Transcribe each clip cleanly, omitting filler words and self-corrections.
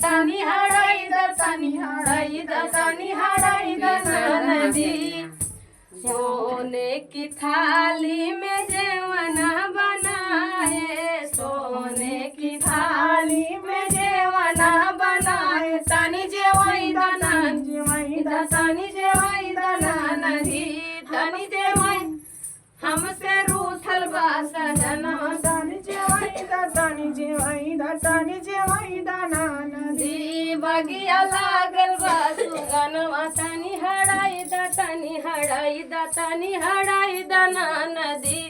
तनी हड़ाई द तनी हड़ाई द तनी हड़ाई द नदी। सोने की थाली में जेवना बनाए, सोने की थाली में जेवना बनाए, तनी जेवाई दानन जेवाई दा तनी जेवाई दानन नदी। तनी जेवाई हमसे रूठल बा सजनवा, तनी जेवाई दा तनी जेवाई दा तनी जेवाई दानन नदी। बगिया लागल बा सुगनवा, तनी हड़ाई दा तनी हड़ाई दा तनी हड़ाई दाना नदी।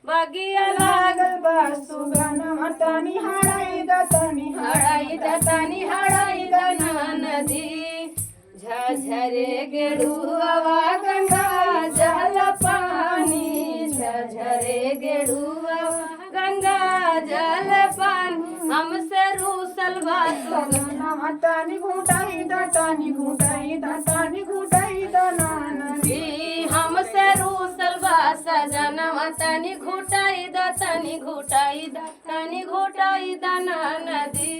बगिया लागल बा सुगनवा, तनी हड़ाई दा तनी हड़ाई दा तनी हड़ाई दाना नदी। झझरे गेड़ुआ गंगा जल पानी, झझरे गेड़ुआ गंगा जल पानी, हमसे रूसल बा सुगनवा, तनी घुटाई दा तनी घुटाई दा तनी घुटाई दाना नदी। हमसे रूसल बा सजनवा, तनी घुटाई दा तनी घुटाई दा तनी घुटाई दाना नदी।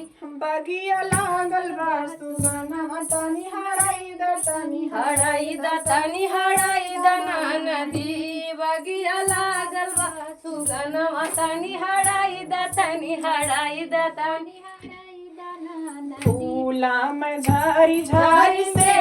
बगिया लागल बा सुगनवा, तनी हड़ाई दा तनी हड़ाई दा तनी हड़ाई दाना नदी। बगिया लागल बा सुगनवा, तनी हड़ाई दा तनी हड़ाई दा तनी हड़ाई दाना नदी। फूला में झारी झारी से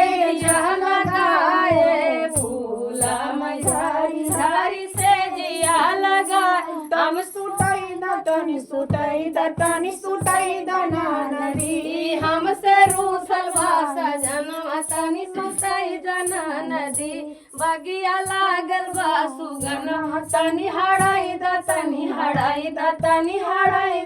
यह लगाए, फूला में झारी झारी से जिया लगाए, तम सुटाई दा तनी सुटाई दा तनी सुटाई दाना नदी। हमसे रूसल बा सजनवा, तनी सुटाई दाना नदी। बगिया लागल बा सुगनवा, तनी हड़ाई दा तनी हड़ाई दा तनी हड़ाई